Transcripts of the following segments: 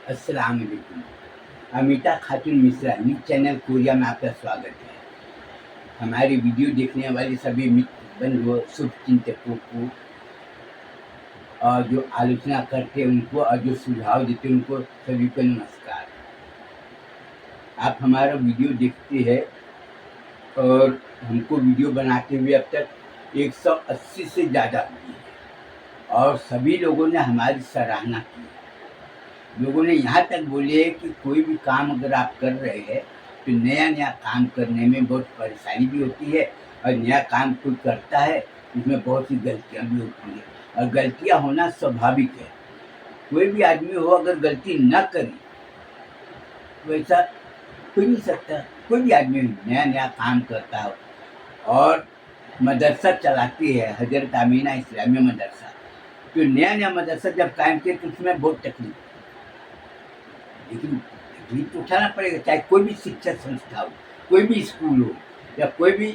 अस्सलाम वालेकुम। अमिता खातून Mishra news channel Korea में आपका स्वागत है। हमारी वीडियो देखने वाले सभी मित्र बंधुओं शुभचिंतकों को और जो आलोचना करते हैं उनको और जो सुझाव देते हैं उनको सभी को नमस्कार। आप हमारा वीडियो देखते हैं और हमको वीडियो बनाते हुए अब तक 180 से ज़्यादा हुई है और सभी लोगों ने हमारी सराहना की। लोगों ने यहाँ तक बोले कि कोई भी काम अगर आप कर रहे हैं तो नया-नया काम करने में बहुत परेशानी भी होती है और नया काम कोई करता है उसमें बहुत सी गलतियाँ भी होती हैं और गलतियाँ होना स्वाभाविक है। कोई भी आदमी हो अगर गलती न करे तो ऐसा हो ही नहीं सकता। कोई भी आदमी नया-नया काम करता हो और मदरसा चलाती है हज़रत आमीना इस्लामिया मदरसा। तो नया-नया मदरसा जब कायम किया तो उसमें बहुत तकलीफ, लेकिन तकलीफ तो उठाना पड़ेगा, चाहे कोई भी शिक्षा संस्था हो, कोई भी स्कूल हो या कोई भी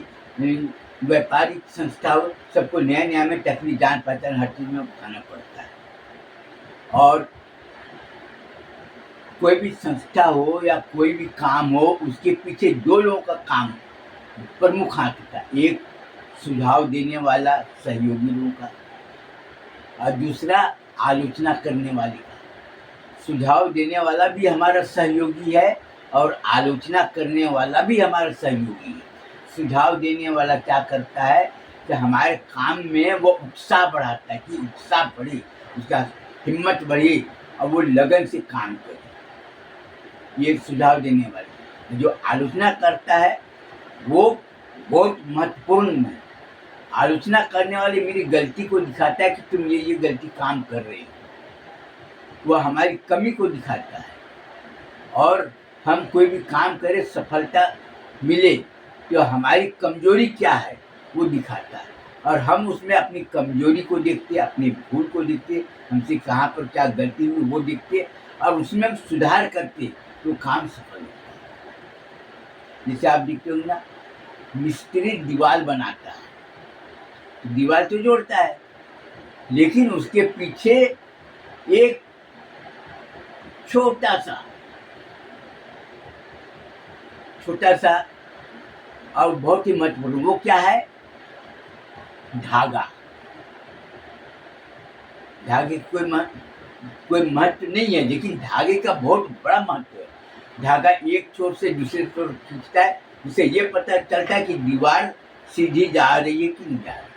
व्यापारिक संस्था हो, सबको नया-नया में तकलीफ जान पहचान हर चीज़ में उठाना पड़ता है। और कोई भी संस्था हो या कोई भी काम हो उसके पीछे 2 लोगों का काम प्रमुख हाथ होता है। एक सुझाव देने वाला सहयोगी लोगों का और दूसरा आलोचना करने वाले का। सुझाव देने वाला भी हमारा सहयोगी है और आलोचना करने वाला भी हमारा सहयोगी है। सुझाव देने वाला क्या करता है कि हमारे काम में वो उत्साह बढ़ाता है कि उत्साह बढ़े, उसका हिम्मत बढ़े और वो लगन से काम करे। ये सुझाव देने वाला। जो आलोचना करता है वो बहुत महत्वपूर्ण है। आलोचना करने वाले मेरी गलती को दिखाता है कि तुम ये गलती काम कर रहे हो। वह हमारी कमी को दिखाता है और हम कोई भी काम करें सफलता मिले तो हमारी कमजोरी क्या है वो दिखाता है और हम उसमें अपनी कमजोरी को देखते, अपनी भूल को देखते, हमसे कहाँ पर क्या गलती हुई वो देखते और उसमें हम सुधार करते तो काम सफल होता है। जैसे आप देखते हो ना, मिस्त्री दीवार बनाता है तो दीवार तो जोड़ता है लेकिन उसके पीछे एक छोटा सा और बहुत ही महत्वपूर्ण, वो क्या है? धागा। धागे कोई महत्व नहीं है लेकिन धागे का बहुत बड़ा महत्व है। धागा एक छोर से दूसरे छोर खींचता है, जिससे ये पता चलता है कि दीवार सीधी जा रही है कि नहीं जा रही।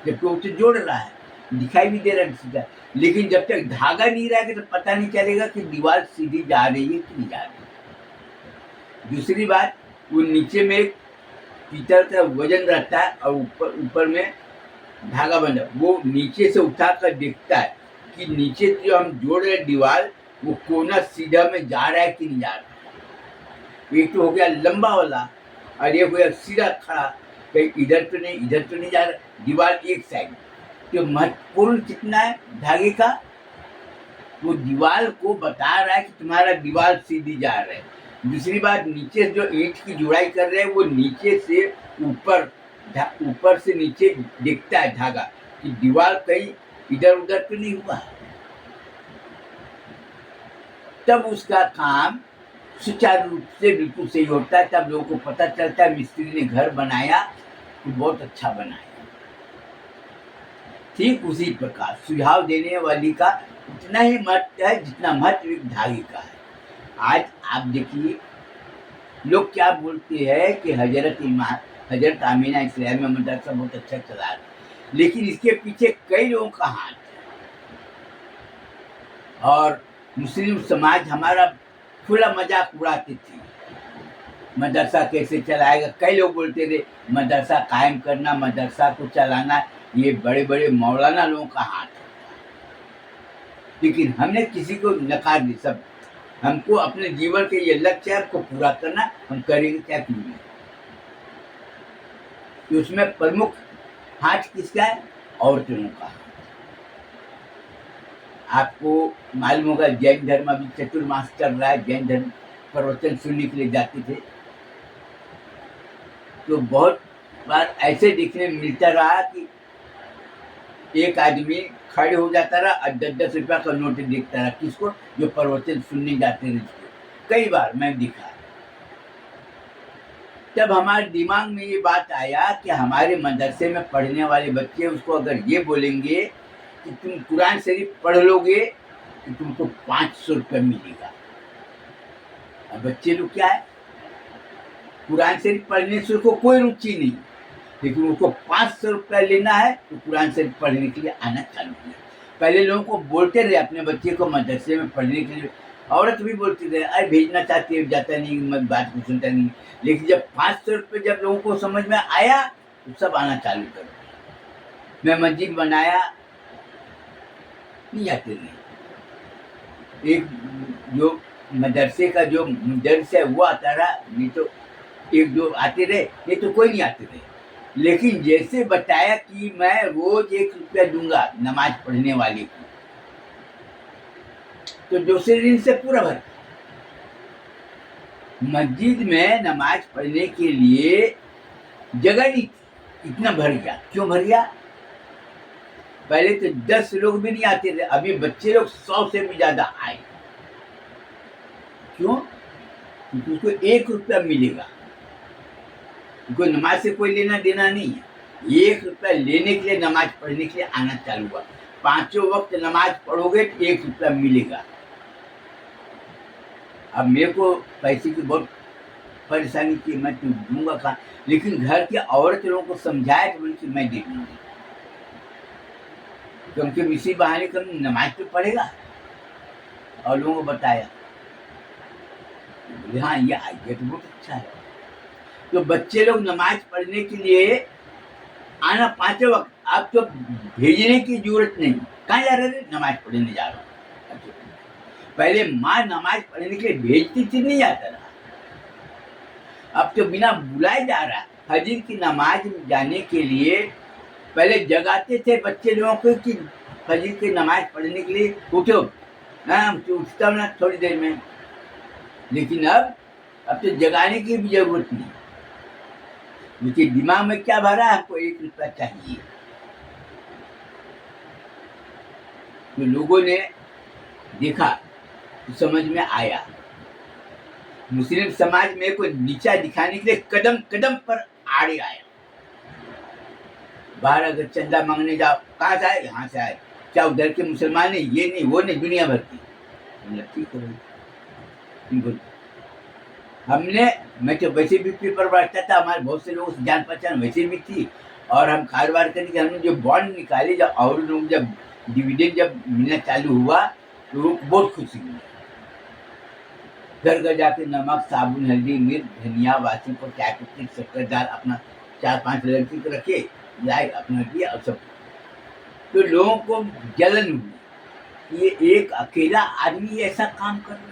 जबकि उसे जोड़ रहा है, दिखाई भी दे रहा है सीधा, लेकिन जब तक धागा नहीं रहेगा तो पता नहीं चलेगा कि दीवार सीधी जा रही है कि नहीं जा रही। दूसरी बात, वो नीचे में पीतल का वजन रहता है और ऊपर में धागा बंधा, वो नीचे से उठा कर देखता है कि नीचे जो हम जोड़ रहे दीवार वो कोना सीधा में जा रहा है कि नहीं जा रहा। एक तो हो गया लंबा वाला और एक हो गया सीधा खड़ा, कहीं इधर तो नहीं जा रहा, दीवार एक साइड। तो महत्वपूर्ण कितना है धागे का? वो दीवार को बता रहा है कि तुम्हारा दीवार सीधी जा रहा है। दूसरी बात, नीचे जो ईंट की जुड़ाई कर रहे हैं वो नीचे से ऊपर से नीचे दिखता है धागा कि दीवार कहीं इधर उधर तो नहीं हुआ। तब उसका काम सुचारू रूप से बिल्कुल सही होता है। तब लोगों को पता चलता है मिस्त्री ने घर बनाया तो बहुत अच्छा बनाया। ठीक उसी प्रकार सुझाव देने वाली का उतना ही महत्व है जितना महत्व एक धागे का है। आज आप देखिए लोग क्या बोलते हैं कि हजरत आमीना इस्लामिया मदरसा बहुत अच्छा चला रहा है, लेकिन इसके पीछे कई लोगों का हाथ है और मुस्लिम समाज हमारा खुला मजाक उड़ाती थी। मदरसा कैसे चलाएगा? कई लोग बोलते थे मदरसा कायम करना, मदरसा को चलाना ये बड़े बड़े मौलाना लोगों का हाथ है। लेकिन हमने किसी को नकार दी। सब हमको अपने जीवन के ये लक्ष्य है, आपको पूरा करना, हम करेंगे क्या कीजिए। तो उसमें प्रमुख हाथ किसका है? औरतों का। आपको मालूम होगा जैन धर्म अभी चतुर्मास चल रहा है, जैन धर्म प्रवचन सुनने के लिए जाते थे तो बहुत बार ऐसे देखने में मिलता रहा कि एक आदमी खड़े हो जाता रहा और 10-10 रुपया का नोट देखता रहा। किसको? जो प्रवचन सुनने जाते रहे उसको। कई बार मैं दिखा। तब हमारे दिमाग में ये बात आया कि हमारे मदरसे में पढ़ने वाले बच्चे उसको अगर ये बोलेंगे कि तुम कुरान शरीफ पढ़ लोगे तो तुमको 500 रुपया मिलेगा। अब बच्चे लोग क्या है, कुरान शरीफ पढ़ने से उसको कोई रुचि नहीं, लेकिन उसको 500 रुपया लेना है तो कुरान शरीफ पढ़ने के लिए आना चालू किया। पहले लोगों को बोलते रहे अपने बच्चे को मदरसे में पढ़ने के लिए, औरत भी बोलती रहे अरे भेजना चाहती है, जाता नहीं, मत बात को सुनता नहीं। लेकिन जब 500 रुपये जब लोगों को समझ में आया तो सब आना चालू कर। मैं मस्जिद बनाया, नहीं आते नहीं। एक जो मदरसे का जो मुदर्रिस है वो आता रहा, नहीं तो एक दो आते रहे, नहीं तो कोई नहीं आते रहे। लेकिन जैसे बताया कि मैं रोज 1 रुपया दूंगा नमाज पढ़ने वाले को, तो दूसरे दिन से पूरा भर। मस्जिद में नमाज पढ़ने के लिए जगह नहीं थी, इतना भर गया। क्यों भर गया? पहले तो 10 लोग भी नहीं आते थे, अभी बच्चे लोग 100 से भी ज्यादा आए। क्यों? क्योंकि उसको 1 रुपया मिलेगा। उनको नमाज से कोई लेना देना नहीं है। 1 रुपया लेने के लिए नमाज पढ़ने के लिए आना चालू हुआ। 5 वक्त नमाज पढ़ोगे तो 1 रुपया मिलेगा। अब मेरे को पैसे की बहुत परेशानी थी, मैं तो दूंगा कहाँ, लेकिन घर के औरत लोगों को समझाया तो बोली कि मैं दे दूंगी, क्योंकि इसी बहाने कम नमाज तो पढ़ेगा। और लोगों को बताया, बोले हाँ ये आइडिया तो बहुत अच्छा है। तो बच्चे लोग नमाज पढ़ने के लिए आना 5 वक्त, अब तो भेजने की जरूरत नहीं। कहाँ जा रहे थे? नमाज पढ़ने जा रहा हूँ। पहले माँ नमाज पढ़ने के लिए भेजती थी, नहीं जाता रहा। अब तो बिना बुलाए जा रहा। फजर की नमाज में जाने के लिए पहले जगाते थे बच्चे लोगों को कि फजर की नमाज पढ़ने के लिए उठो, उठता हूँ ना थोड़ी देर में। लेकिन अब तो जगाने की भी जरूरत नहीं। उनके दिमाग में क्या भरा है, हमको 1 रुपया चाहिए। तो लोगों ने देखा तो समझ में आया। मुस्लिम समाज में को नीचा दिखाने के लिए कदम कदम पर आड़े आया। बाहर अगर चंदा मांगने जाओ, कहाँ से आए? यहाँ से आए। क्या उधर के मुसलमान ने ये नहीं वो नहीं, दुनिया भर की। ठीक है, हमने, मैं तो वैसे भी पेपर पढ़ता था, हमारे बहुत से लोगों से जान पहचान वैसे भी थी। और हम कारोबार करने के हमने जो बॉन्ड निकाले, जब और लोग जब डिविडेंड जब मिलना चालू हुआ तो लोग बहुत खुशी हुई। घर घर जाके नमक, साबुन, हल्दी, मिर्च, धनिया, वासी को चाय पत्ती, शक्कर, दाल अपना 4-5 लड़की को रखे, लाए अपना दिया और सब। तो लोगों को जलन हुई, ये एक अकेला आदमी ऐसा काम कर रहा है।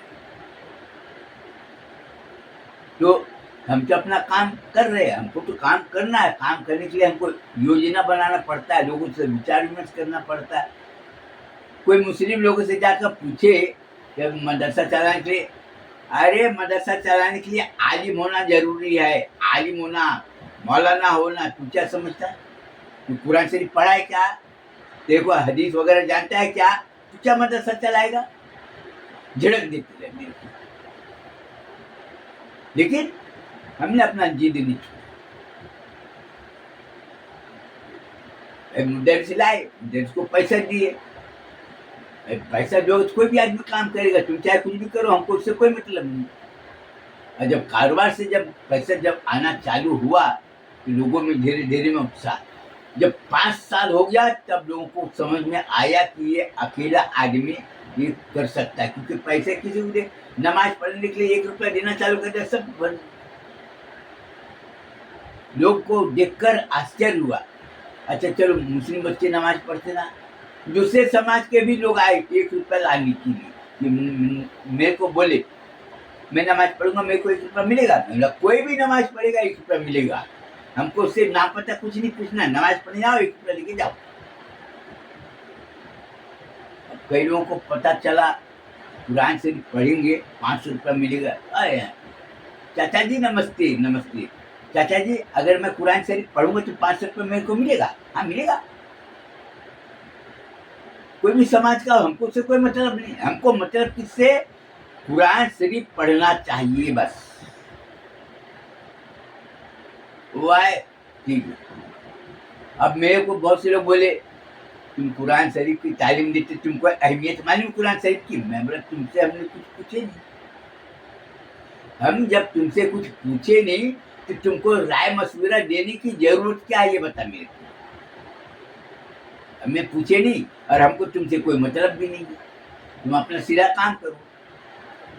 तो हम तो अपना काम कर रहे हैं, हमको तो काम करना है। काम करने के लिए हमको योजना बनाना पड़ता है, लोगों से विचार विमर्श करना पड़ता है। कोई मुस्लिम लोगों से जाकर पूछे जब मदरसा चलाने के लिए, अरे मदरसा चलाने के लिए आलिम होना जरूरी है, आलिम होना, मौलाना होना, तू क्या समझता है? तू कुरान शरीफ पढ़ा है क्या? तेरे को हदीस वगैरह जानता है क्या? तू क्या मदरसा चलाएगा? झड़क देते रहे मेरे को। लेकिन हमने अपना जिद नहीं छोड़ा। मुदर्रिस लाए, मुदर्रिस को पैसा दिए। पैसा जो कोई भी आदमी काम करेगा, तुम चाहे कुछ भी करो, हमको उससे कोई मतलब नहीं। और जब कारोबार से जब पैसा जब आना चालू हुआ तो लोगों में धीरे धीरे में उत्साह। जब 5 साल हो गया तब लोगों को समझ में आया कि ये अकेला आदमी ये कर सकता है, क्योंकि पैसे किसी को दे, नमाज पढ़ने के लिए 1 रुपया देना चालू कर दिया, सब बंद। लोग को देखकर आश्चर्य हुआ। अच्छा चलो मुस्लिम बच्चे नमाज पढ़ते ना, दूसरे समाज के भी लोग आए 1 रुपया लाने के लिए। मेरे को बोले मैं नमाज पढ़ूंगा, मेरे को 1 रुपया मिलेगा? कोई भी नमाज पढ़ेगा 1 रुपया मिलेगा। हमको उससे ना पता कुछ नहीं पूछना, नमाज पढ़ने जाओ 1 रुपया लेके जाओ। कई लोगों को पता चला कुरान से पढ़ेंगे 500 रुपया मिलेगा। अरे चाचा जी नमस्ते नमस्ते, चाचा जी अगर मैं कुरान शरीफ पढ़ूंगा तो 500 रुपये मेरे को मिलेगा? हाँ मिलेगा। कोई भी समाज का हमको से कोई मतलब नहीं। हमको मतलब किससे? कुरान शरीफ पढ़ना चाहिए बस। वो है ठीक है। अब मेरे को बहुत से लोग बोले तुम कुरान शरीफ की तालीम देते, तुमको अहमियत मालूम कुरान शरीफ की? मैं बोला तुमसे हमने कुछ पूछे नहीं। हम जब तुमसे कुछ पूछे नहीं तो तुमको राय मशवरा देने की जरूरत क्या है, ये बता मेरे को। हमें पूछे नहीं और हमको तुमसे कोई मतलब भी नहीं है। तुम अपना सीधा काम करो।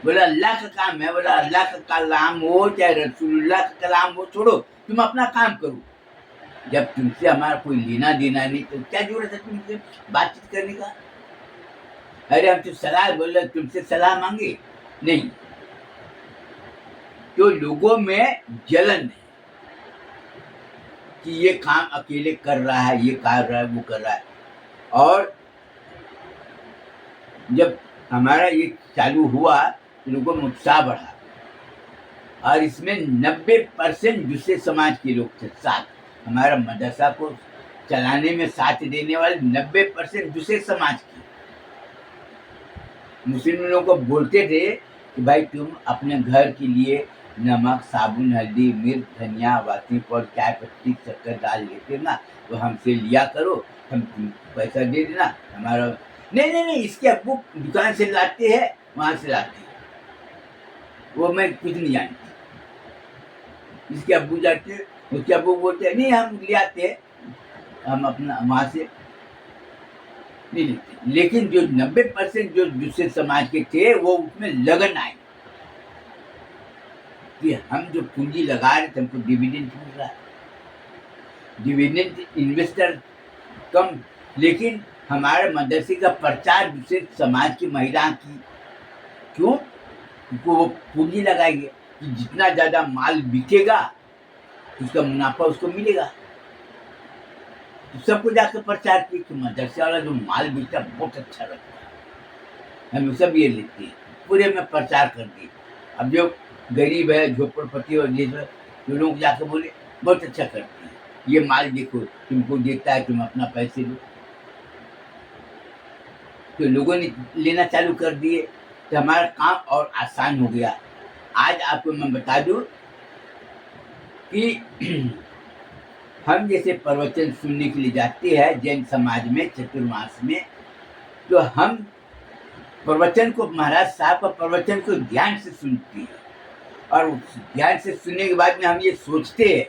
बोला अल्लाह का काम है, बोला अल्लाह का कलाम हो चाहे रसूलुल्लाह का कलाम हो, छोड़ो, तुम अपना काम करो। जब तुमसे हमारा कोई लेना देना नहीं तो क्या जरूरत है तुमसे बातचीत करने का? अरे हम तो सलाह बोल रहे, तुमसे सलाह मांगे नहीं। तो लोगों में जलन है कि ये काम अकेले कर रहा है, ये कर रहा है, वो कर रहा है। और जब हमारा ये चालू हुआ तो लोगों में उत्साह बढ़ा और इसमें 90% दूसरे समाज के लोग थे साथ। हमारा मदरसा को चलाने में साथ देने वाले 90% दूसरे समाज के। मुस्लिम लोगों को बोलते थे कि भाई तुम अपने घर के लिए नमक, साबुन, हल्दी, मिर्च, धनिया, वाटी पर चाय पत्ती, शक्कर दाल लेते ना, तो हमसे लिया करो, हम पैसा दे देना हमारा। नहीं नहीं नहीं, इसके अब्बू दुकान से लाते हैं, वहां से लाते हैं, वो मैं कुछ नहीं जानती। इसके अब्बू जाते, उसके अब्बू बोलते हैं नहीं हम ले आते हैं, हम अपना वहां से नहीं लेते। लेकिन जो 90% जो दूसरे समाज के थे वो उसमें लगन आई कि हम जो पूंजी लगा रहे थे हमको डिविडेंड मिल रहा है। डिविडेंड इन्वेस्टर कम, लेकिन हमारे मदरसे का प्रचार दूसरे समाज की महिला की क्यों? क्योंकि वो पूंजी लगाएंगे कि जितना ज्यादा माल बिकेगा उसका मुनाफा उसको मिलेगा। तो सबको जाकर प्रचार किए कि मदरसे वाला जो माल बिकता है बहुत अच्छा लगता है, हम सब ये लेते हैं, पूरे में प्रचार कर दिए। अब जो गरीब है, झोपड़पट्टी और जो लोग जाकर बोले बहुत अच्छा करते हैं, ये माल देखो तुमको देता है, तुम अपना पैसे लो। तो लोगों ने लेना चालू कर दिए तो हमारा काम और आसान हो गया। आज आपको मैं बता दूं कि हम जैसे प्रवचन सुनने के लिए जाते हैं जैन समाज में चतुर्मास में, तो हम प्रवचन को, महाराज साहब का प्रवचन को ध्यान से सुनते हैं और ध्यान से सुनने के बाद में हम ये सोचते हैं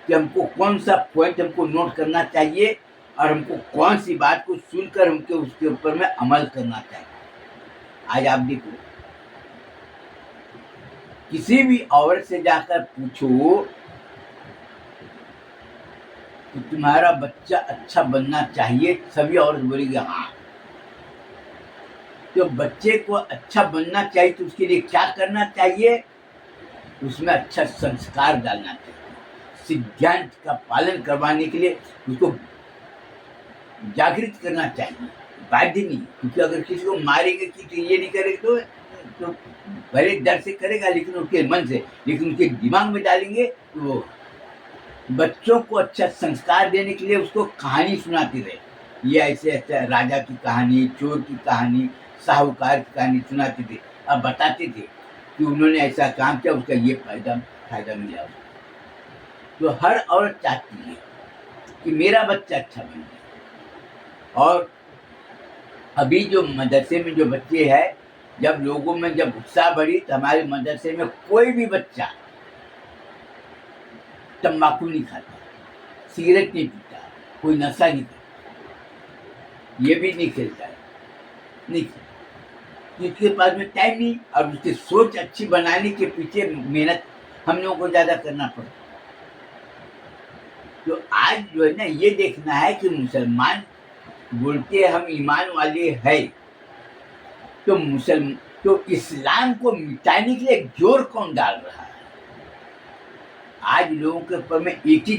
कि हमको कौन सा पॉइंट हमको नोट करना चाहिए और हमको कौन सी बात को सुनकर हमको उसके ऊपर में अमल करना चाहिए। आज आप देखो, किसी भी औरत से जाकर पूछो कि तुम्हारा बच्चा अच्छा बनना चाहिए, सभी औरत बोलेगी हाँ। तो बच्चे को अच्छा बनना चाहिए तो उसके लिए क्या करना चाहिए? उसमें अच्छा संस्कार डालना चाहिए, सिद्धांत का पालन करवाने के लिए उसको जागृत करना चाहिए, बाध्य नहीं। क्योंकि अगर किसी को मारेंगे कि ये नहीं करेगा तो भले डर से करेगा लेकिन उसके मन से, लेकिन उसके दिमाग में डालेंगे तो वो। बच्चों को अच्छा संस्कार देने के लिए उसको कहानी सुनाती रहे, ये ऐसे ऐसे राजा की कहानी, चोर की कहानी, साहूकार की कहानी सुनाते थे। अब बताते थे कि उन्होंने ऐसा काम किया, उसका ये फायदा मिला। तो हर औरत चाहती है कि मेरा बच्चा अच्छा बन जाए। और अभी जो मदरसे में जो बच्चे हैं, जब लोगों में जब उत्साह बढ़ी तो हमारे मदरसे में कोई भी बच्चा तंबाकू नहीं खाता, सिगरेट नहीं पीता, कोई नशा नहीं करता, ये भी नहीं खेलता है, नहीं। उसके पास में टाइम नहीं और उसकी सोच अच्छी बनाने के पीछे मेहनत हम लोगों को ज्यादा करना पड़ता। तो आज जो है ना, ये देखना है कि मुसलमान बोलते हम ईमान वाले हैं, तो इस्लाम को मिटाने के लिए जोर कौन डाल रहा है? आज लोगों के ऊपर में एक ही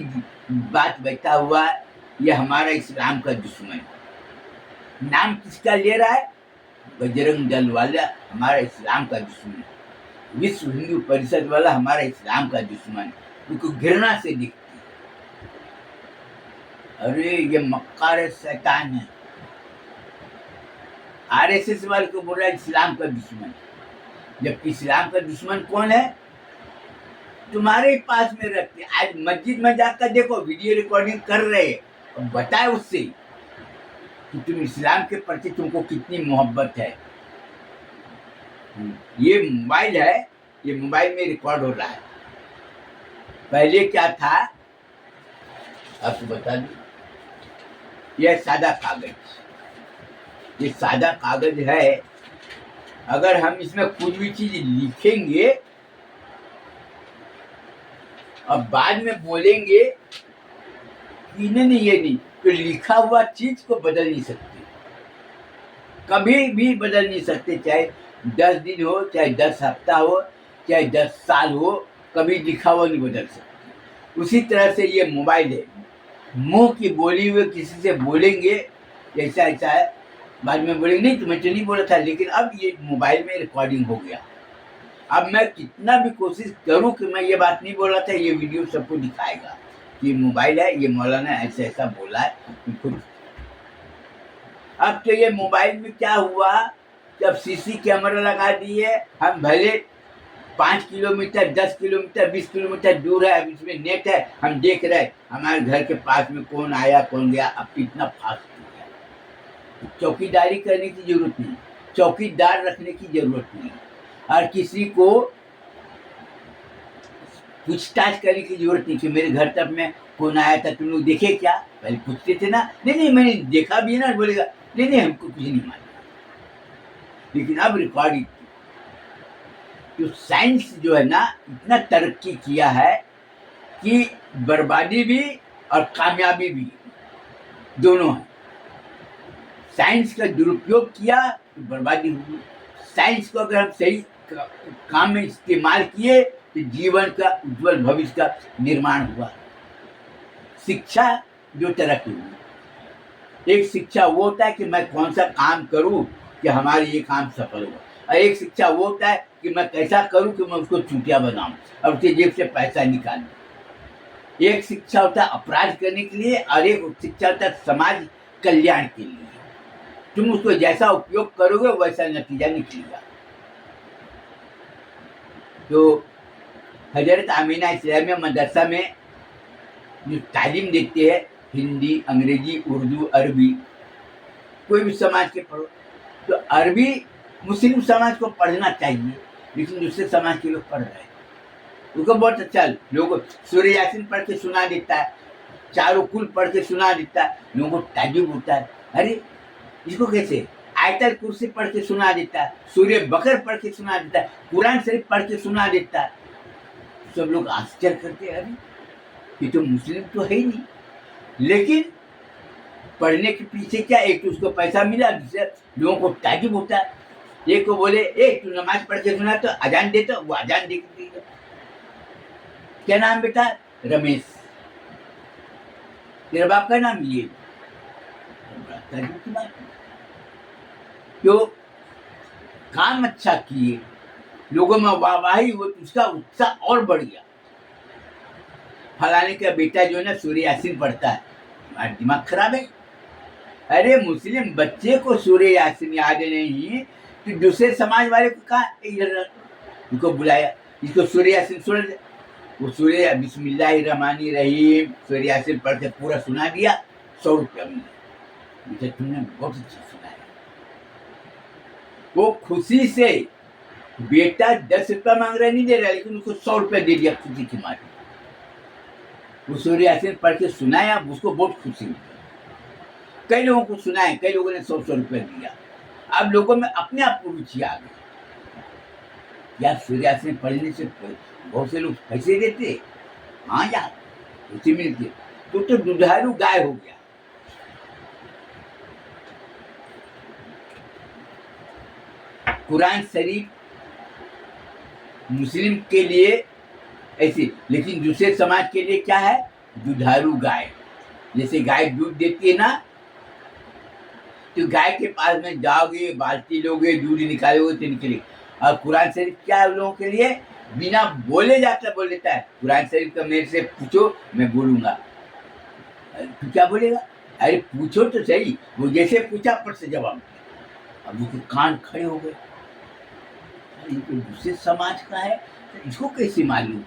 बात बैठा हुआ है, ये हमारा इस्लाम का दुश्मन। नाम किसका ले रहा है? बजरंग दल वाला हमारा इस्लाम का दुश्मन, विश्व हिंदू परिषद वाला हमारा इस्लाम का दुश्मन, उनको घृणा से दिखती। अरे ये मक्कार शैतान है, आरएसएस वाले को बोल रहा है इस्लाम का दुश्मन, जबकि इस्लाम का दुश्मन कौन है? तुम्हारे ही पास में रखते। आज मस्जिद में जाकर देखो, वीडियो रिकॉर्डिंग कर रहे हैं, अब बताए उससे कि तुम इस्लाम के प्रति तुमको कितनी मोहब्बत है। ये मोबाइल है, ये मोबाइल में रिकॉर्ड हो रहा है। पहले क्या था आपको बता दूं, यह सादा कागज, ये सादा कागज है। अगर हम इसमें कुछ भी चीज लिखेंगे और बाद में बोलेंगे कि नहीं ये नहीं, तो लिखा हुआ चीज को बदल नहीं सकते, कभी भी बदल नहीं सकते। चाहे 10 दिन हो, चाहे 10 हफ्ता हो, चाहे 10 साल हो, कभी लिखा हुआ नहीं बदल सकते। उसी तरह से ये मोबाइल है, मुंह की बोली हुए किसी से बोलेंगे ऐसा ऐसा है, बाद में बोलेंगे नहीं तुम्हें तो नहीं बोला था, लेकिन अब ये मोबाइल में रिकॉर्डिंग हो गया। अब मैं कितना भी कोशिश करूं कि मैं ये बात नहीं बोल रहा था, ये वीडियो सबको दिखाएगा कि मोबाइल है, ये मौलाना ऐसा ऐसा बोला है खुद। अब तो ये मोबाइल में क्या हुआ, जब सीसी कैमरा लगा दिए, हम भले 5 किलोमीटर, 10 किलोमीटर, 20 किलोमीटर दूर है, अब इसमें नेट है, हम देख रहे हैं हमारे घर के पास में कौन आया कौन गया। अब कितना फास्ट हो गया, चौकीदारी करने की जरूरत नहीं, चौकीदार रखने की जरूरत नहीं, और किसी को पूछताछ करने की जरूरत नहीं कि मेरे घर तक में कौन आया था, तुम लोग देखे क्या? पहले पूछते थे ना, नहीं मैंने देखा भी ना, बोलेगा नहीं हमको कुछ नहीं मालूम। लेकिन अब रिकॉर्डिंग, तो साइंस जो है ना इतना तरक्की किया है कि बर्बादी भी और कामयाबी भी दोनों है। साइंस का दुरुपयोग किया तो बर्बादी हुई, साइंस को अगर हम सही काम में इस्तेमाल किए तो जीवन का उज्जवल भविष्य का निर्माण हुआ। शिक्षा जो तरक्की हुई, एक शिक्षा वो होता है कि मैं कौन सा काम करूं कि हमारे ये काम सफल हो, और एक शिक्षा वो होता है कि मैं कैसा करूं कि मैं उसको चूतिया बनाऊं और उसके जेब से पैसा निकालूं। एक शिक्षा होता है अपराध करने के लिए, और एक शिक्षा होता है समाज कल्याण के लिए। तुम उसको जैसा उपयोग करोगे वैसा नतीजा निकलेगा। तो हजरत आमीना इस्लामिया मदरसा में जो तालीम देते हैं, हिंदी, अंग्रेजी, उर्दू, अरबी, कोई भी समाज के पढ़ो, तो अरबी मुस्लिम समाज को पढ़ना चाहिए, लेकिन दूसरे समाज के लोग पढ़ रहे हैं, उनको बहुत अच्छा, लोगों को सूर्य यासीन पढ़ के सुना देता है, चारों कुल पढ़ के सुना देता है, लोगों को ताज्जुब होता है, अरे इसको कैसे? आयतल कुर्सी पढ़ के सुना देता है, सूर्य बकर पढ़ के सुना देता है, कुरान शरीफ पढ़ के सुना देता है। सब लोग आश्चर्य करते हैं, अरे ये तो मुस्लिम तो है ही नहीं। लेकिन पढ़ने के पीछे क्या, एक तो उसको पैसा मिला, दूसरे लोगों को ताज्जुब होता है। एक को बोले तू नमाज पढ़ के सुना तो अजान दे, तो वो अजान दे के देगा। क्या नाम बेटा? रमेश। तेरा बाप का नाम ये? तो काम अच्छा किए, लोगों में वाहवाही हो तो उसका उत्साह और बढ़ गया। फलाने का बेटा जो है ना सूर्य यासीन पढ़ता है, तुम्हारा दिमाग खराब है? अरे मुस्लिम बच्चे को सूर्य यासीन याद नहीं तो दूसरे समाज वाले को कहा इनको बुलाया, इसको सूर्य यासीन सुन, वो सूर्य बिस्मिल्लाहिर्रहमानिर्रहीम सूर्य यासीन पढ़ के पूरा सुना दिया, 100 रुपया मिला। तुमने बहुत अच्छा सुना है। वो खुशी से, बेटा 10 रुपया मांग रहा नहीं दे रहा, लेकिन उसको 100 रुपया दे दिया खुशी की मारी। वो सूर्य यासीन पढ़ के सुनाया, उसको बहुत खुशी मिली। कई लोगों को सुनाए, कई लोगों ने 100 रुपया दिया। अब लोगों में अपने आप को रुचि आ गई, यार सूर्य यासीन पढ़ने से बहुत से लोग पैसे देते, हाँ यार रुचि मिलती, तो दुधारू गाय हो गया। कुरान शरीफ मुस्लिम के लिए ऐसी, लेकिन दूसरे समाज के लिए क्या है? दुधारू गाय। जैसे गाय दूध देती है ना, तो गाय के पास में जाओगे, बाल्टी लोगे, दूध निकालोगे तो निकले। और कुरान शरीफ क्या है लोगों के लिए? बिना बोले जाता बोल देता है। कुरान शरीफ का मेरे से पूछो, मैं बोलूंगा। तू क्या बोलेगा? अरे पूछो तो सही। वो जैसे पूछा पर से जवाब। अब वो कान खड़े हो गए, ये तो दूसरे समाज का है, तो इसको कैसे मालूम?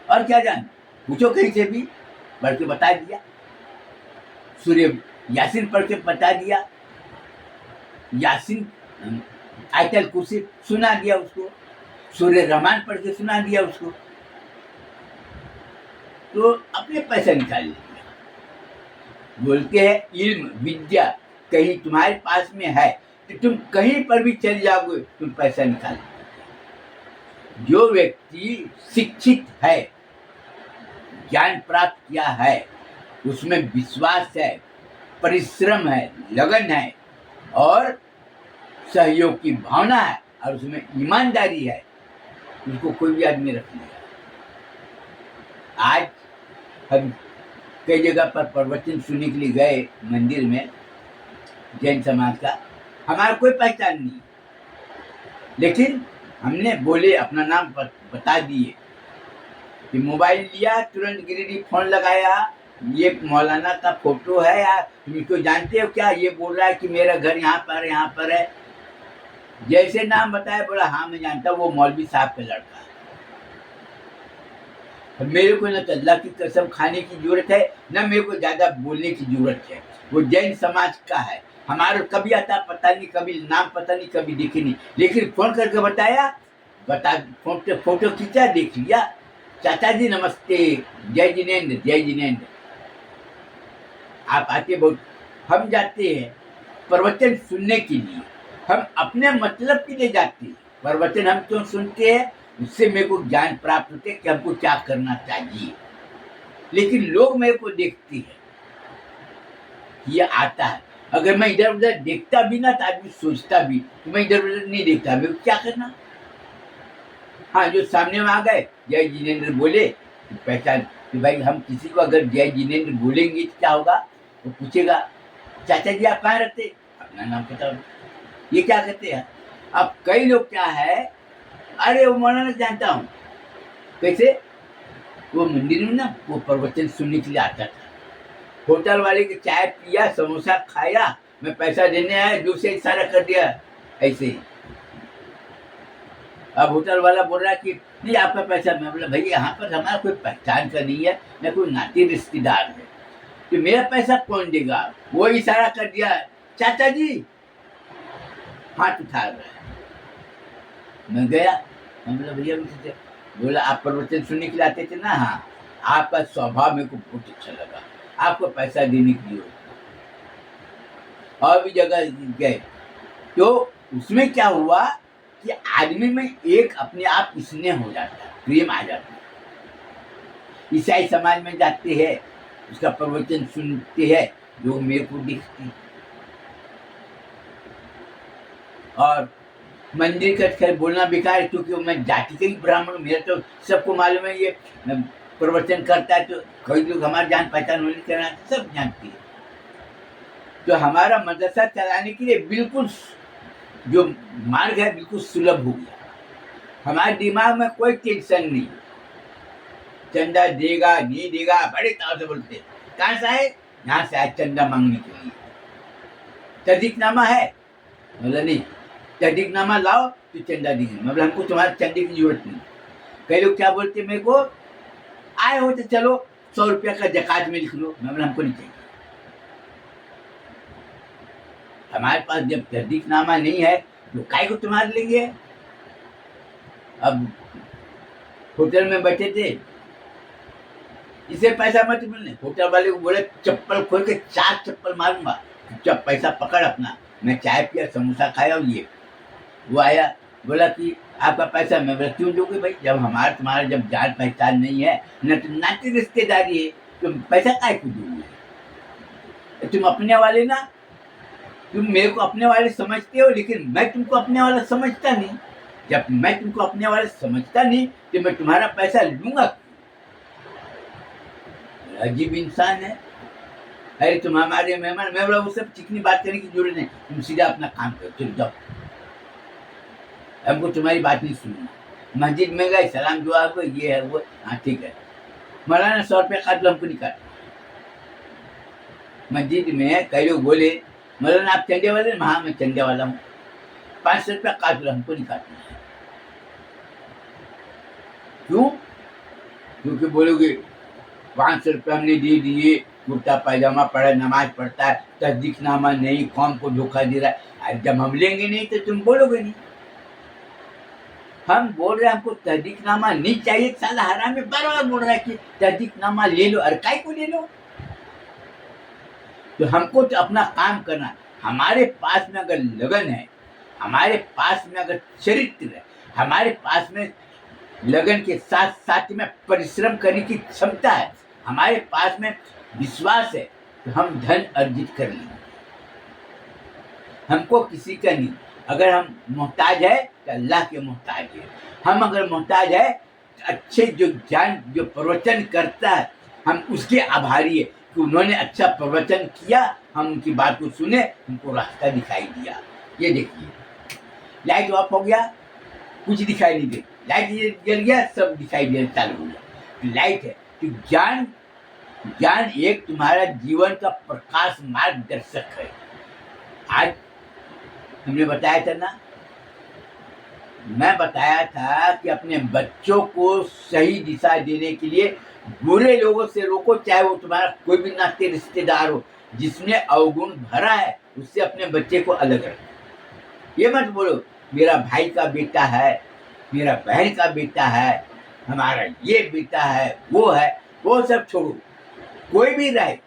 और क्या जान, पूछो कहीं से भी, पढ़ के बता दिया। सूर्य यासीन पढ़ के बता दिया, यासीन आयतल कुर्सी सुना दिया उसको, सूर्य रहमान पढ़ के सुना दिया उसको, तो अपने पैसा निकाल लिया। बोलते हैं इल्म विद्या कहीं तुम्हारे पास में है तो तुम कहीं पर भी चल जाओगे, तुम पैसा निकाल। जो व्यक्ति शिक्षित है, ज्ञान प्राप्त किया है, उसमें विश्वास है, परिश्रम है, लगन है और सहयोग की भावना है और उसमें ईमानदारी है, उसको कोई भी आदमी रख लेगा। आज हम कई जगह पर प्रवचन सुनने के लिए गए मंदिर में, जैन समाज का, हमारा कोई पहचान नहीं, लेकिन हमने बोले अपना नाम बता दिए कि मोबाइल लिया, तुरंत गिरिडीह फोन लगाया, ये मौलाना का फोटो है यार, तुम इसको जानते हो क्या? ये बोल रहा है कि मेरा घर यहाँ पर है। जैसे नाम बताया बोला हाँ मैं जानता हूँ, वो मौलवी साहब का लड़का है। मेरे को न तो अल्लाह की कसम खाने की जरूरत है, न मेरे को ज्यादा बोलने की जरूरत है। वो जैन समाज का है, हमारा कभी आता पता नहीं, कभी नाम पता नहीं, कभी दिखे नहीं, लेकिन फोन करके बताया, फोटो खींचा, देख लिया। चाचा जी नमस्ते, जय जिनेन्द्र, जय जिनेन्द्र। आप आते बहुत, हम जाते हैं प्रवचन सुनने के लिए, हम अपने मतलब के लिए जाते हैं। प्रवचन हम क्यों सुनते हैं? उससे मेरे को ज्ञान प्राप्त होते कि हमको क्या करना चाहिए। लेकिन लोग मेरे को देखते हैं, ये आता है, अगर मैं इधर उधर देखता भी ना तो आदमी सोचता भी, तो मैं इधर उधर नहीं देखता, मेरे को क्या करना। हाँ, जो सामने में आ गए जय जिनेन्द्र बोले, पहचान कि भाई हम किसी को अगर जय जिनेन्द्र बोलेंगे तो क्या होगा? वो पूछेगा चाचा जी आप कहाँ रहते, अपना नाम पता, ये क्या कहते हैं। अब कई लोग क्या है, अरे वो मौलाना जानता हूँ, कैसे? वो मंदिर में ना वो प्रवचन सुनने के लिए आता था, होटल वाले के चाय पिया, समोसा खाया, मैं पैसा देने आया, दूर से इशारा कर दिया ऐसे ही। अब होटल वाला बोल रहा है कि नहीं आपका पैसा, मैं बोला भाई यहाँ पर हमारा कोई पहचान का नहीं है, न कोई नाते रिश्तेदार है, तो मेरा पैसा कौन देगा? वो इशारा कर दिया, चाचा जी हाथ उठा रहा है। मैं गया, मैं बोला भैया, बोला आप प्रवचन सुनने के लिए आते थे ना? हाँ, आपका स्वभाव मेरे को बहुत अच्छा लगा, आपको पैसा देने के लिए। और भी जगह गए तो उसमें क्या हुआ कि आदमी में एक अपने आप स्नेह हो जाता है, प्रेम आ जाता है। ईसाई समाज में जाते हैं, उसका प्रवचन सुनते हैं, लोग मेरे को देखते हैं। और मंदिर का खैर बोलना बेकार है, क्योंकि मैं जाति का ही ब्राह्मण, मेरा तो सबको मालूम है, ये प्रवचन करता है तो कई लोग हमारे जान पहचान होने के नाते सब जानती है। तो हमारा मदरसा चलाने के लिए बिल्कुल जो मार्ग है बिल्कुल सुलभ हो गया। हमारे दिमाग में कोई टेंशन नहीं, चंदा देगा नहीं देगा, बड़े ताव से बोलते कहाँ से आए? यहाँ से आए चंदा मांगने के लिए। तदीकनामा है? बोला नहीं, तदीकनामा लाओ तो चंदा देंगे। मतलब हमको तुम्हारे चंदे की जरूरत नहीं। कई लोग क्या बोलते मेरे को, आए हो तो चलो 100 रुपया का जकात में लिख लो, मतलब हमको नहीं चाहिए। हमारे पास जब तदीकनामा नहीं है तो काय को तुम्हारे लेंगे। अब होटल में बैठे थे, इसे पैसा मत मिलने, होटल वाले को बोले चप्पल खोल के 4 चप्पल मारूंगा, जब पैसा पकड़ अपना। मैं चाय पिया, समोसा खाया, और ये वो आया बोला कि आपका पैसा। मैं बोला क्यों दोगे भाई, जब हमारा तुम्हारा जब जान पहचान नहीं है, न तो नाती रिश्तेदारी है, तुम पैसा काय को दोगे? तुम अपने वाले ना, तुम मेरे को अपने वाले समझते हो, लेकिन मैं तुमको अपने वाला समझता नहीं। जब मैं तुमको अपने वाले समझता नहीं तो मैं तुम्हारा पैसा लूंगा। अजीब इंसान है। अरे तुम हमारे मेहमान, मैं बोला वो सब चिकनी बात करने की जरूरत नहीं, तुम सीधा अपना काम करो, चलो जाओ, हमको तुम्हारी बात नहीं सुनना। मस्जिद में गए, सलाम दुआ को, ये है वो, हाँ ठीक है, मौलाना 100 रुपया काट लो, हमको नहीं काट। मस्जिद में कई लोग बोले मौलाना आप चंदे वाले? हाँ मैं चंदे वाला हूँ, 500 रुपया काट लो, हमको नहीं काटना है। क्यों? क्योंकि बोलोगे 500 रुपया हमने दे दिए, कुर्ता पैजामा पड़ा, नमाज पढ़ता है, तस्दीकनामा नहीं, कौम को धोखा दे रहा है। अरे जब हम लेंगे नहीं तो तुम बोलोगे नहीं। हम बोल रहे हैं हमको तस्दीकनामा नहीं चाहिए, साला हरामी बार-बार बोल रहा है कि तस्दीकनामा ले लो। अरे काय को ले लो? तो हमको तो अपना काम करना। हमारे पास में अगर लगन है, हमारे पास में अगर चरित्र है, हमारे पास में लगन के साथ साथ में परिश्रम करने की क्षमता है, हमारे पास में विश्वास है, तो हम धन अर्जित कर लेंगे। हमको किसी का नहीं। अगर हम मोहताज है तो अल्लाह के मोहताज है। हम अगर मोहताज है तो अच्छे जो ज्ञान जो प्रवचन करता है, हम उसके आभारी है कि उन्होंने अच्छा प्रवचन किया, हम उनकी बात को सुने, हमको रास्ता दिखाई दिया। ये देखिए, लाइट ऑफ हो गया, कुछ दिखाई नहीं दे, लाइट जल गया, सब दिखाई देना चालू हो गया। लाइट है तो ज्ञान, ज्ञान एक तुम्हारा जीवन का प्रकाश मार्गदर्शक है। आज हमने बताया था ना, मैं बताया था कि अपने बच्चों को सही दिशा देने के लिए बुरे लोगों से रोको, चाहे वो तुम्हारा कोई भी नाते रिश्तेदार हो, जिसमें अवगुण भरा है, उससे अपने बच्चे को अलग रखो। ये मत बोलो मेरा भाई का बेटा है, मेरा बहन का बेटा है, हमारा ये बेटा है, वो सब छोड़ो। कोई भी रहे,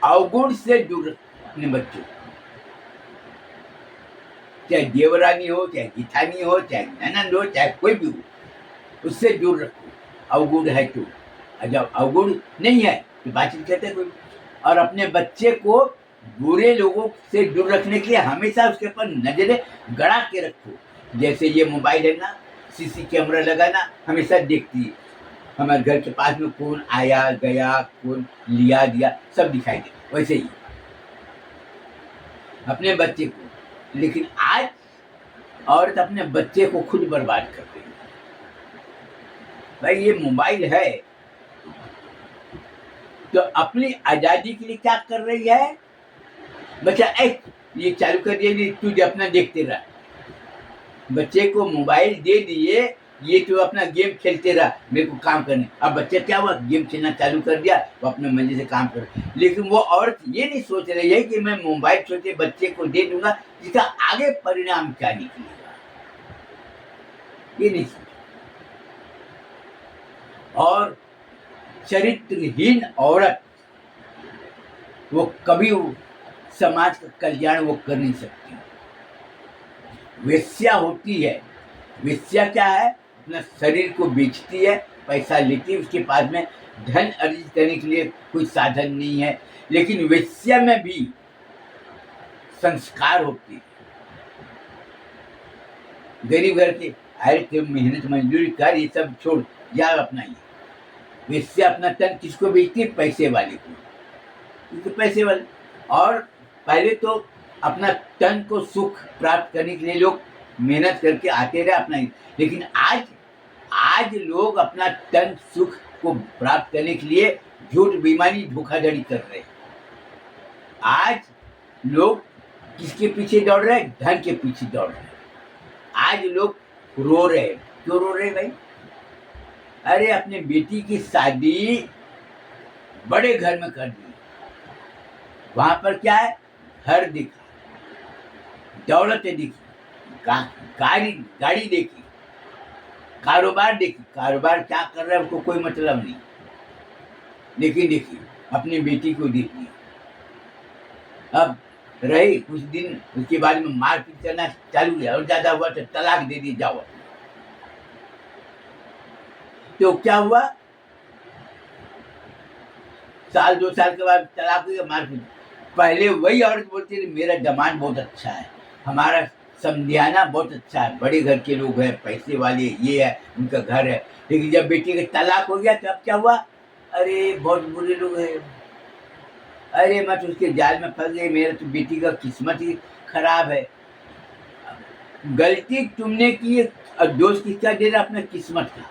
अवगुण से दूर रखो अपने बच्चों को। चाहे देवरानी हो, चाहे जिठानी हो, चाहे ननंद हो, चाहे कोई भी हो, उससे दूर रखो। अवगुण है तो, जब अवगुण नहीं है तो बातचीत करते कोई। और अपने बच्चे को बुरे लोगों से दूर रखने के लिए हमेशा उसके ऊपर नजरें गड़ा के रखो। जैसे ये मोबाइल है ना, सीसी कैमरा लगाना, हमेशा देखती है हमारे घर के पास में कौन आया गया, कौन लिया दिया, सब दिखाई दे। वैसे ही अपने बच्चे को। लेकिन आज औरत अपने बच्चे को खुद बर्बाद कर रही है। भाई ये मोबाइल है तो अपनी आजादी के लिए क्या कर रही है? बच्चा ये चालू कर दिया, तुझे अपना देखते रहा। बच्चे को मोबाइल दे दिए, ये तो अपना गेम खेलते रहा, मेरे को काम करने। अब बच्चा क्या हुआ, गेम खेलना चालू कर दिया, वो अपने मर्जी से काम कर। लेकिन वो औरत ये नहीं सोच रही है कि मैं मोबाइल छोटे बच्चे को दे दूंगा, जिसका आगे परिणाम क्या निकलेगा, ये नहीं सोच। और चरित्रहीन औरत वो कभी समाज का कल्याण वो कर नहीं सकती। वेश्या होती है, वेश्या क्या है, अपना शरीर को बेचती है, पैसा लेती है, उसके पास में धन अर्जित करने के लिए कोई साधन नहीं है। लेकिन वेश्या में भी संस्कार होती है। गरीब घर के, अरे तुम मेहनत मजदूरी कर, ये सब छोड़, जा अपना ये। वेश्या अपना तन किसको बेचती है? पैसे वाले को, क्योंकि पैसे वाले। और पहले तो अपना तन को सुख प्राप्त करने के लिए लोग मेहनत करके आते रहे अपना। लेकिन आज लोग अपना तन सुख को प्राप्त करने के लिए झूठ बेईमानी धोखाधड़ी कर रहे हैं। आज लोग किसके पीछे दौड़ रहे हैं? धन के पीछे दौड़ रहे हैं। आज लोग रो रहे हैं। क्यों रो रहे हैं भाई? अरे अपने बेटी की शादी बड़े घर में कर दी, वहां पर क्या है, घर दिखा, दौलत दिखी, गाड़ी देखी, कारोबार देखी। कारोबार क्या कर रहा है उसको कोई मतलब नहीं, लेकिन देखिए अपनी बेटी को देख लिया। अब रही कुछ दिन, उसके बाद में मारपीट करना चालू किया, और ज्यादा हुआ तो तलाक दे दी, जाओ। तो क्या हुआ, साल 2 साल के बाद तलाक हुई, मारपीट। पहले वही औरत बोलती थी मेरा जमान बहुत अच्छा है, हमारा समझाना बहुत अच्छा है, बड़े घर के लोग हैं, पैसे वाले, ये है, उनका घर है। लेकिन जब बेटी का तलाक हो गया तो अब क्या हुआ, अरे बहुत बुरे लोग हैं, अरे मैं तो उसके जाल में फंस गई, मेरा तो बेटी का किस्मत ही खराब है। गलती तुमने की, दोष किसका दे रहा? अपने किस्मत का।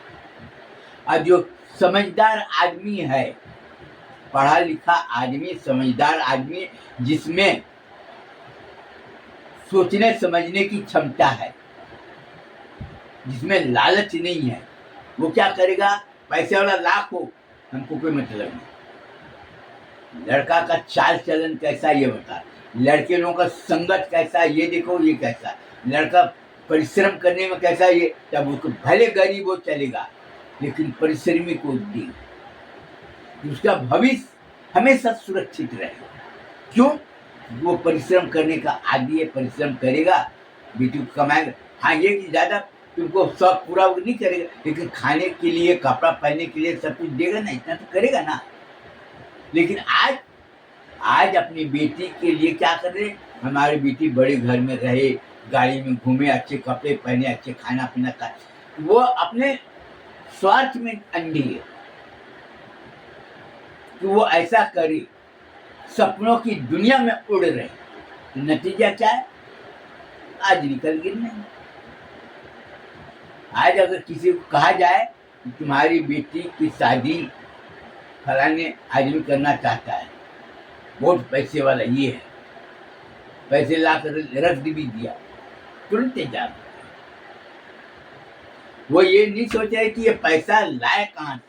और जो समझदार आदमी है, पढ़ा लिखा आदमी, समझदार आदमी, जिसमें सोचने समझने की क्षमता है, जिसमें लालच नहीं है, वो क्या करेगा? पैसे वाला लाख हो, हमको कोई मतलब नहीं। लड़का का चाल चलन कैसा ये बता, लड़के लोगों का संगत कैसा ये देखो, ये कैसा लड़का परिश्रम करने में कैसा ये, तब उसको भले गरीब हो चलेगा, लेकिन परिश्रमी को दी उसका भविष्य हमेशा सुरक्षित रहेगा। क्यों? वो परिश्रम करने का आदि है, परिश्रम करेगा, बेटी को कमाएगा। हाँ, ये कि ज़्यादा तुमको शौक पूरा वो नहीं करेगा, लेकिन खाने के लिए, कपड़ा पहनने के लिए सब कुछ देगा ना, इतना तो करेगा ना। लेकिन आज अपनी बेटी के लिए क्या कर रहे? हमारी बेटी बड़े घर में रहे, गाड़ी में घूमे, अच्छे कपड़े पहने, अच्छे खाना पीना खाए, वो अपने स्वार्थ में अंधी है कि वो ऐसा करे, सपनों की दुनिया में उड़ रहे। नतीजा क्या है? आज निकल गिरने। आज अगर किसी को कहा जाए कि तुम्हारी बेटी की शादी फलाने आदमी करना चाहता है, बहुत पैसे वाला ये है, पैसे ला कर रख भी दिया, तुरंत जा। वो ये नहीं सोच रहे कि ये पैसा लाए कहाँ से,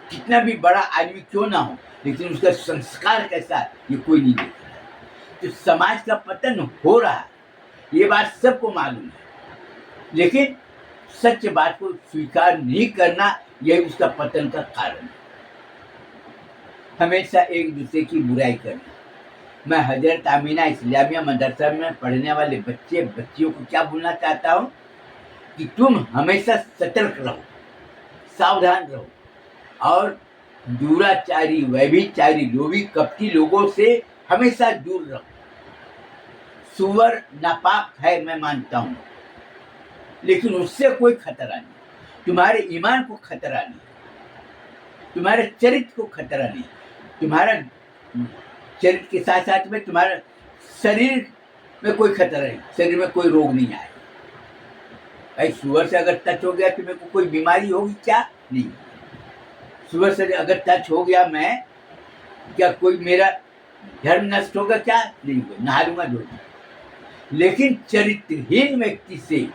कितना भी बड़ा आदमी क्यों ना हो, लेकिन उसका संस्कार कैसा है ये कोई नहीं देख रहा है। तो समाज का पतन हो रहा है, ये बात सबको मालूम है, लेकिन सच बात को स्वीकार नहीं करना, यही उसका पतन का कारण है। हमेशा एक दूसरे की बुराई करना। मैं हजरत आमीना इस्लामिया मदरसा में पढ़ने वाले बच्चियों को क्या बोलना चाहता हूँ कि तुम हमेशा सतर्क रहो, सावधान रहो, और दुराचारी, व्यभिचारी, लोभी, कपटी लोगों से हमेशा दूर रहो। सुअर नापाक है, मैं मानता हूँ, लेकिन उससे कोई खतरा नहीं। तुम्हारे ईमान को खतरा नहीं, तुम्हारे चरित्र को खतरा नहीं, तुम्हारा चरित्र के साथ साथ में तुम्हारा शरीर में कोई खतरा नहीं, शरीर में कोई रोग नहीं आए। भाई सुअर से अगर टच हो गया तो मेरे को कोई बीमारी होगी क्या? नहीं। सुअर से अगर टच हो गया मैं, क्या कोई मेरा धर्म नष्ट होगा क्या? नहीं होगा, नहा लूंगा, धो लूंगा। लेकिन चरित्रहीन व्यक्ति से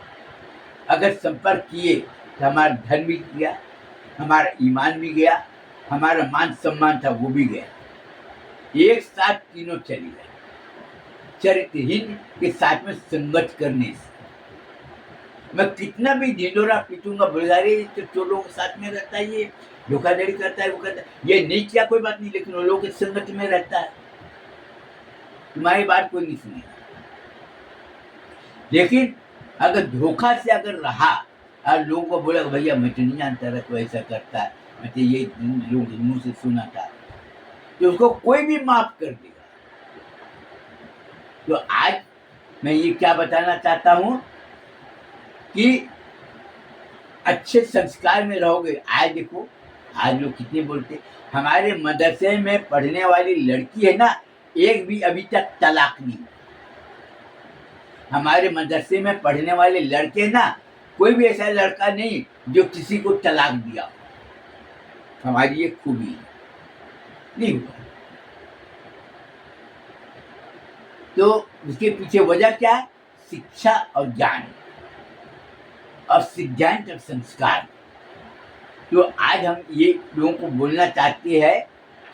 अगर संपर्क किए तो हमारा धर्म भी गया, हमारा ईमान भी गया, हमारा मान सम्मान था वो भी गया, एक साथ तीनों चली गए। चरित्रहीन के साथ में संगत करने से मैं कितना भी ढिंडोरा पीटूंगा, बुलगारी तो चोरों के साथ में रहता है, ये धोखाधड़ी करता है, वो करता है, ये नहीं किया कोई बात नहीं, लेकिन वो लोगों की संगत में रहता है, तुम्हारी बात कोई नहीं सुनेगा। लेकिन अगर धोखा से अगर रहा और लोगों को बोला भैया मैं तो नहीं जानता रहा, तो ऐसा करता है, मैं तो ये लोग मुंह से सुना था, तो उसको कोई भी माफ कर देगा। तो आज मैं ये क्या बताना चाहता हूं कि अच्छे संस्कार में रहोगे। आज देखो, आज लोग कितने बोलते, हमारे मदरसे में पढ़ने वाली लड़की है ना, एक भी अभी तक तलाक नहीं। हमारे मदरसे में पढ़ने वाले लड़के ना, कोई भी ऐसा लड़का नहीं जो किसी को तलाक दिया। हमारी ये खूबी नहीं हुआ। तो उसके पीछे वजह क्या है? शिक्षा और ज्ञान और सिद्धांत और संस्कार। तो आज हम ये लोगों को बोलना चाहते हैं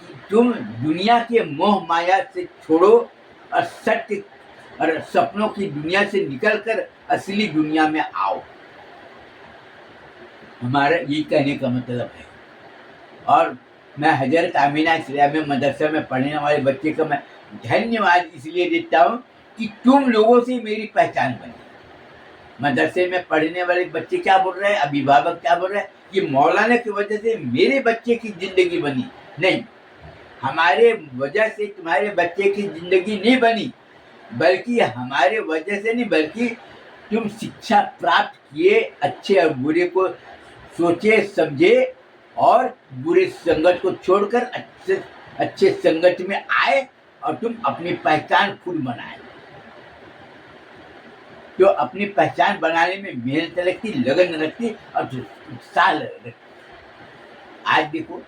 कि तुम दुनिया के मोह माया से छोड़ो और सत्य और सपनों की दुनिया से निकलकर असली दुनिया में आओ। हमारा ये कहने का मतलब है। और मैं हजरत आमीना इस्लामिया मदरसा में पढ़ने वाले बच्चे का मैं धन्यवाद इसलिए देता हूँ कि तुम लोगों से मेरी पहचान बनी। मदरसे में पढ़ने वाले बच्चे क्या बोल रहे हैं, अभिभावक क्या बोल रहे हैं कि मौलाना की वजह से मेरे बच्चे की जिंदगी बनी। नहीं, हमारे वजह से तुम्हारे बच्चे की जिंदगी नहीं बनी, बल्कि हमारे वजह से नहीं, बल्कि तुम शिक्षा प्राप्त किए, अच्छे और बुरे को सोचे समझे और बुरे संगत को छोड़कर अच्छे संगत में आए और तुम अपनी पहचान खुद बनाए। जो अपनी पहचान बनाने में मेहनत लगती, लगन रखती और उत्साह रखती। आज देखो,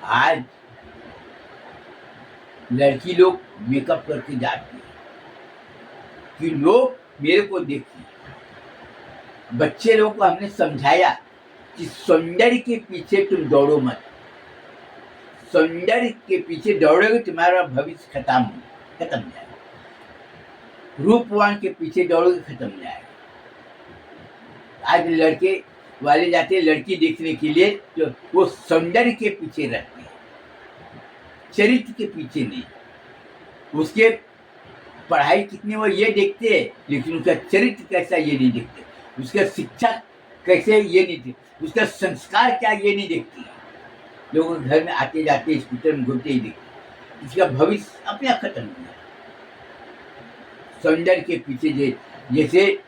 आज लड़की लोग मेकअप करके जाती है, कि लोग मेरे को देखें। बच्चे लोग को हमने समझाया कि सौंदर्य के पीछे तुम दौड़ो मत, सौंदर्य के पीछे दौड़ोगे तुम्हारा भविष्य खत्म जाएगा, रूपवान के पीछे दौड़ोगे खत्म हो जाएगा। आज लड़के वाले जाते हैं लड़की देखने के लिए, तो वो सौंदर्य के पीछे रहते हैं, चरित्र के पीछे नहीं। उसके पढ़ाई कितनी वो ये देखते हैं, लेकिन उसका चरित्र कैसा ये नहीं देखते, उसका शिक्षा कैसे ये नहीं देखते, उसका संस्कार क्या ये नहीं देखते। लोगों के घर में आते जाते स्कूटर में घूमते ही देखते, इसका भविष्य अपने आप खत्म हो गया। सौंदर्य के पीछे जैसे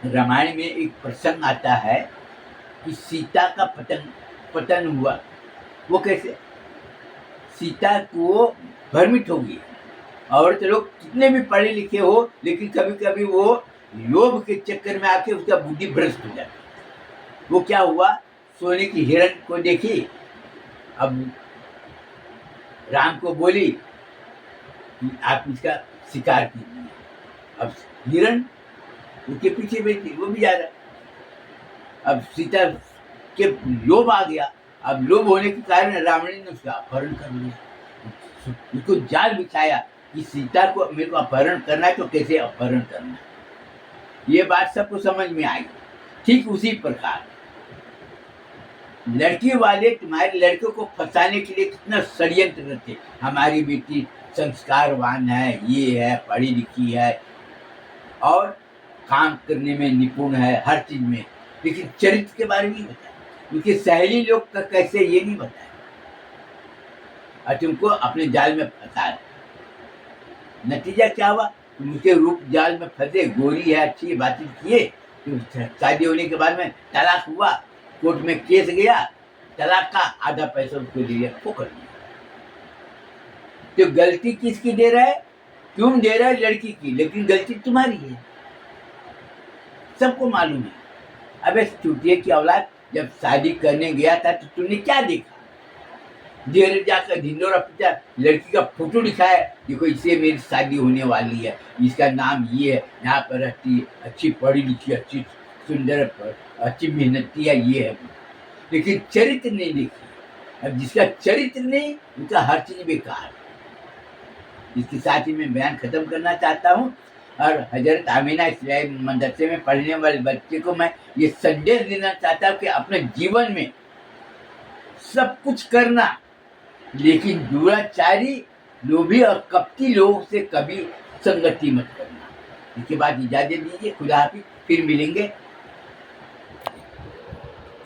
रामायण में एक प्रसंग आता है कि सीता का पतन हुआ। वो कैसे? सीता को भ्रमित हो गई। और तो लोग कितने भी पढ़े लिखे हो, लेकिन कभी कभी वो लोभ के चक्कर में आके उसका बुद्धि भ्रष्ट हो जाती। वो क्या हुआ, सोने की हिरण को देखी, अब राम को बोली कि आप इसका शिकार कीजिए। अब हिरण उसके पीछे बैठी, वो भी जा रहा। अब सीता के लोभ आ गया। अब लोभ होने के कारण रावण ने उसका अपहरण कर लिया, उसको जाल बिछाया कि सीता को मेरे को अपहरण करना है, तो कैसे अपहरण करना है। ये बात सबको समझ में आई। ठीक उसी प्रकार लड़की वाले तुम्हारे लड़कों को फंसाने के लिए कितना षड्यंत्र करते। हमारी बेटी संस्कारवान है, ये है, पढ़ी लिखी है और काम करने में निपुण है, हर चीज में, लेकिन चरित्र के बारे में नहीं बताया। उनकी सहेली लोग का कैसे ये नहीं बताया, और तुमको अपने जाल में फंसा। नतीजा क्या हुआ, तुम उसके रूप जाल में फंसे। गोरी है, अच्छी बातचीत किए, तो शादी होने के बाद में तलाक हुआ, कोर्ट में केस गया, तलाक का आधा पैसा उसको दे दिया, वो कर दिया। तो गलती किसकी दे रहा है? तुम दे रहा है लड़की की, लेकिन गलती तुम्हारी है, सबको मालूम है। अबे चुटिया की औलाद, जब शादी करने गया था तो तुमने क्या देखा? देर जाकर ढिंडोरा पिटा, लड़की का फोटो दिखाया, देखो इससे मेरी शादी होने वाली है, इसका नाम ये है, यहाँ पर रहती है, अच्छी पढ़ी लिखी, अच्छी सुंदर, अच्छी मेहनती है, ये है। लेकिन चरित्र नहीं देखी। अब जिसका चरित्र नहीं, उसका हर चीज बेकार है। इसके साथ ही मैं बयान खत्म करना चाहता हूँ। और हजरत आमीना इस्लामी मदरसे में पढ़ने वाले बच्चे को मैं ये संदेश देना चाहता हूँ कि अपने जीवन में सब कुछ करना, लेकिन दुराचारी, लोभी और कपटी लोगों से कभी संगति मत करना। इसके बाद इजाजत दीजिए, खुदा हाफिज, फिर मिलेंगे।